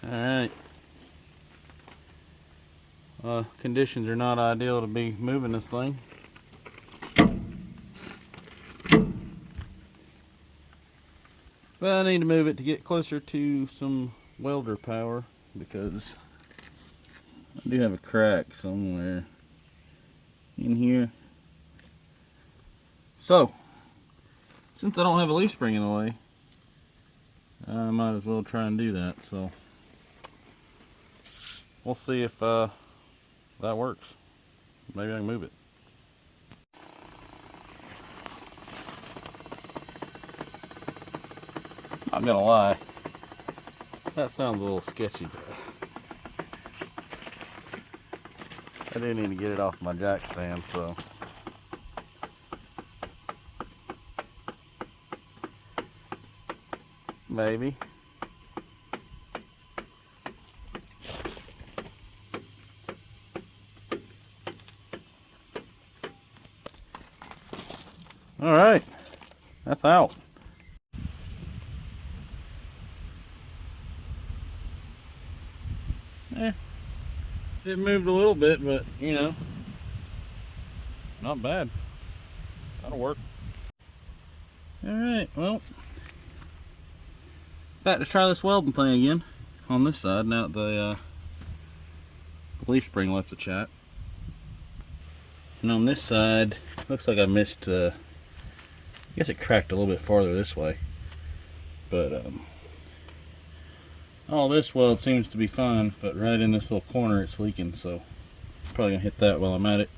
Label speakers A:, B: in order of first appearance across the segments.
A: Alright. Conditions are not ideal to be moving this thing. But I need to move it to get closer to some welder power because I do have a crack somewhere in here. So, since I don't have a leaf spring in the way, I might as well try and do that. So, we'll see if that works. Maybe I can move it. Not gonna lie, that sounds a little sketchy, but I do need to get it off my jack stand, so maybe. All right, that's out. It moved a little bit, but you know, not bad. That'll work. All right, well, back to try this welding thing again on this side now that the leaf spring left the chat. And on this side, looks like I missed, I guess it cracked a little bit farther this way. But all this weld seems to be fine, but right in this little corner it's leaking, so probably gonna hit that while I'm at it.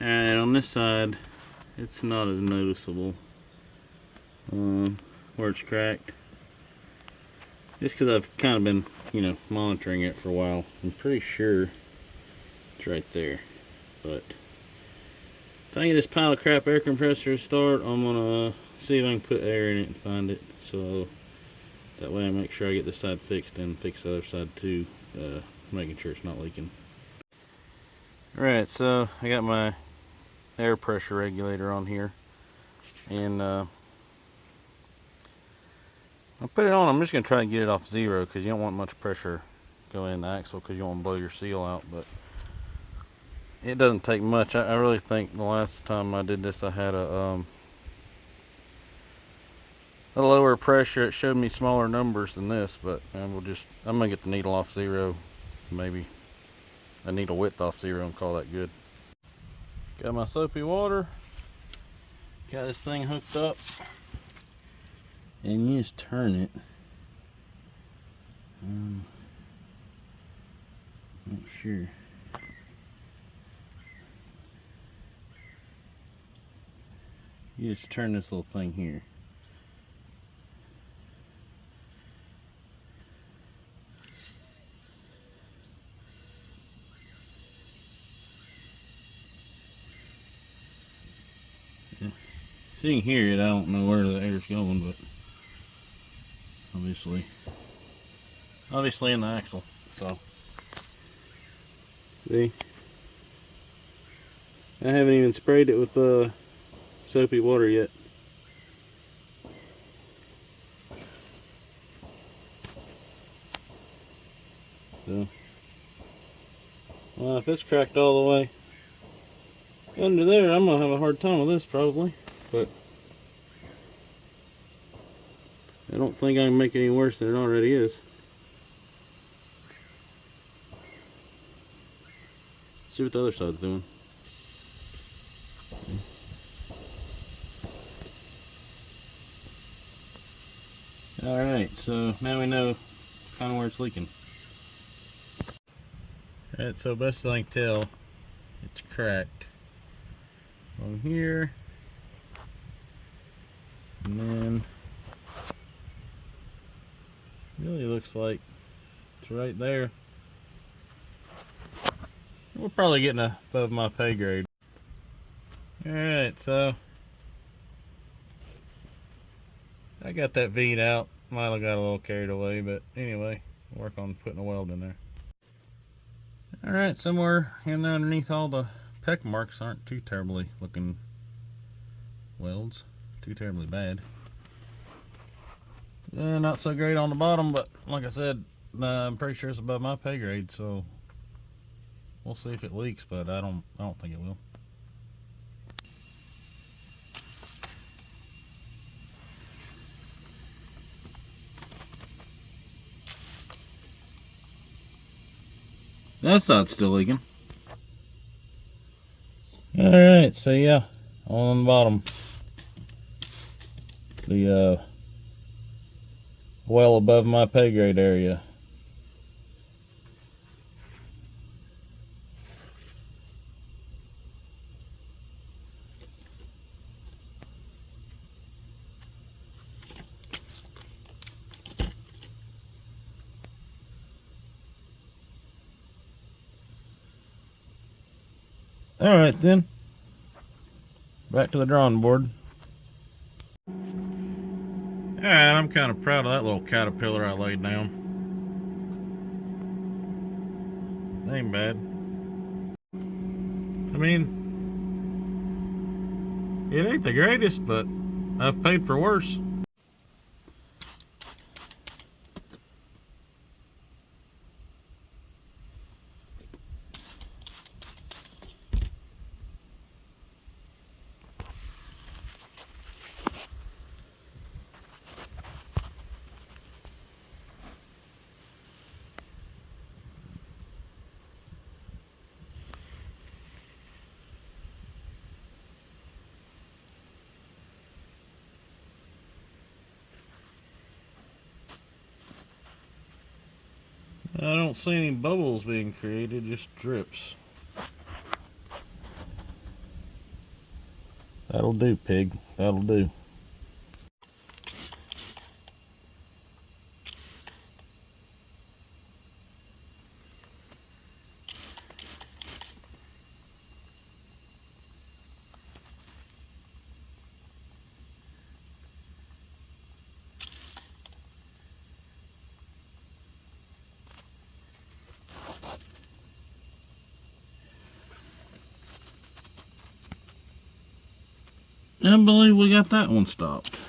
A: Alright, on this side, it's not as noticeable where it's cracked. Just because I've kind of been, you know, monitoring it for a while. I'm pretty sure it's right there. But if I can get this pile of crap air compressor to start, I'm gonna see if I can put air in it and find it. So that way I make sure I get this side fixed and fix the other side too, making sure it's not leaking. Alright, so I got my air pressure regulator on here, and I put it on. I'm just going to try and get it off 0 because you don't want much pressure going in the axle because you don't want to blow your seal out, but it doesn't take much. I really think the last time I did this I had a lower pressure. It showed me smaller numbers than this, but I'm going to get the needle off 0, maybe a needle width off 0, and call that good. Got my soapy water, got this thing hooked up, and you just turn it. Not sure. You just turn this little thing here. So you can hear it. I don't know where the air's going, but obviously in the axle. So see, I haven't even sprayed it with soapy water yet. So, well, if it's cracked all the way under there, I'm gonna have a hard time with this probably. But I don't think I can make it any worse than it already is. See what the other side's doing. Alright, so now we know kind of where it's leaking. Alright, so best I can tell, it's cracked on here, and then really looks like it's right there. We're probably getting above my pay grade. Alright, so I got that V'd out. Might have got a little carried away, but anyway, work on putting a weld in there. Alright, somewhere in there underneath all the peck marks aren't too terribly looking welds. Too terribly bad. Not so great on the bottom, but like I said, I'm pretty sure it's above my pay grade, so we'll see if it leaks, but I don't think it will. That side's still leaking. Alright, so yeah, on the bottom, the well above my pay grade area. Alright then, back to the drawing board. Alright, I'm kind of proud of that little caterpillar I laid down. Ain't bad. I mean, it ain't the greatest, but I've paid for worse. I don't see any bubbles being created, just drips. That'll do, pig. That'll do. I believe we got that one stopped.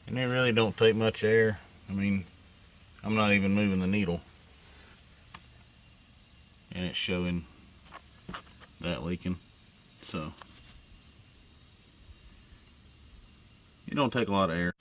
A: And it really don't take much air. I mean, I'm not even moving the needle. And it's showing that leaking. So, it don't take a lot of air.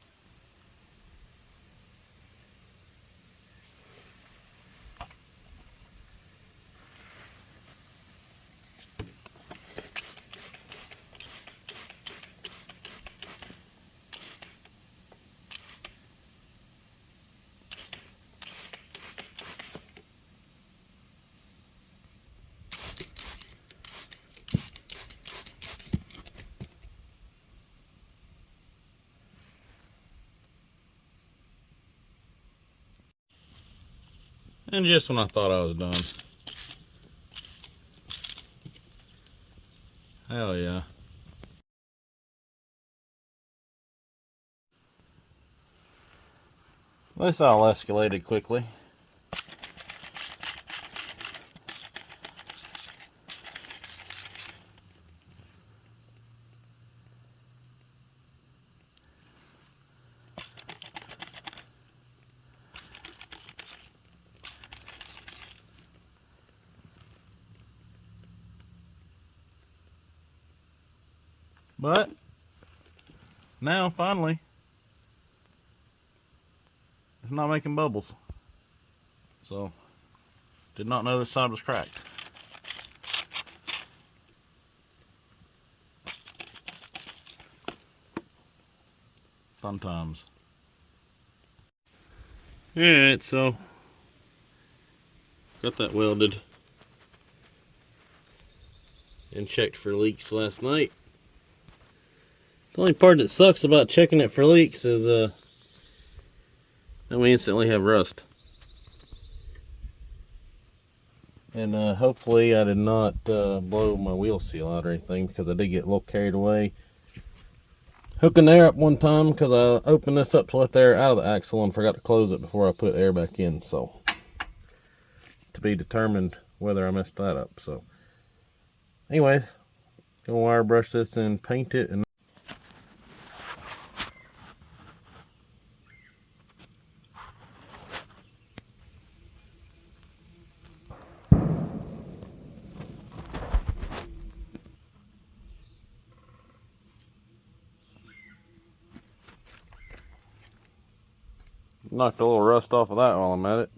A: And just when I thought I was done. Hell yeah. This all escalated quickly. But now finally it's not making bubbles. So did not know this side was cracked. Fun times. Alright, so got that welded and checked for leaks last night. The only part that sucks about checking it for leaks is then we instantly have rust. And hopefully I did not blow my wheel seal out or anything, because I did get a little carried away hooking air up one time, because I opened this up to let the air out of the axle and forgot to close it before I put air back in. So to be determined whether I messed that up. So anyways, Gonna wire brush this and paint it, and knocked a little rust off of that while I'm at it.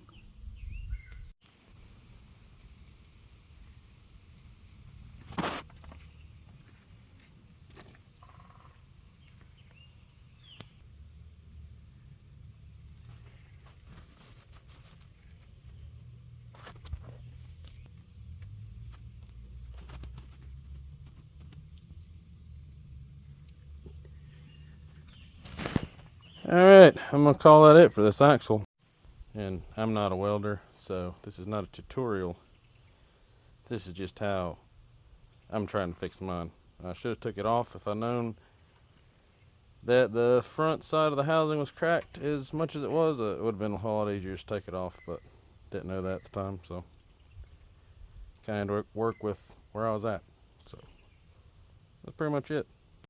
A: Alright, I'm gonna call that it for this axle. And I'm not a welder, so this is not a tutorial. This is just how I'm trying to fix mine. I should have took it off if I'd known that the front side of the housing was cracked as much as it was. It would have been a whole lot easier to take it off, but didn't know that at the time, so kind of work with where I was at. So that's pretty much it.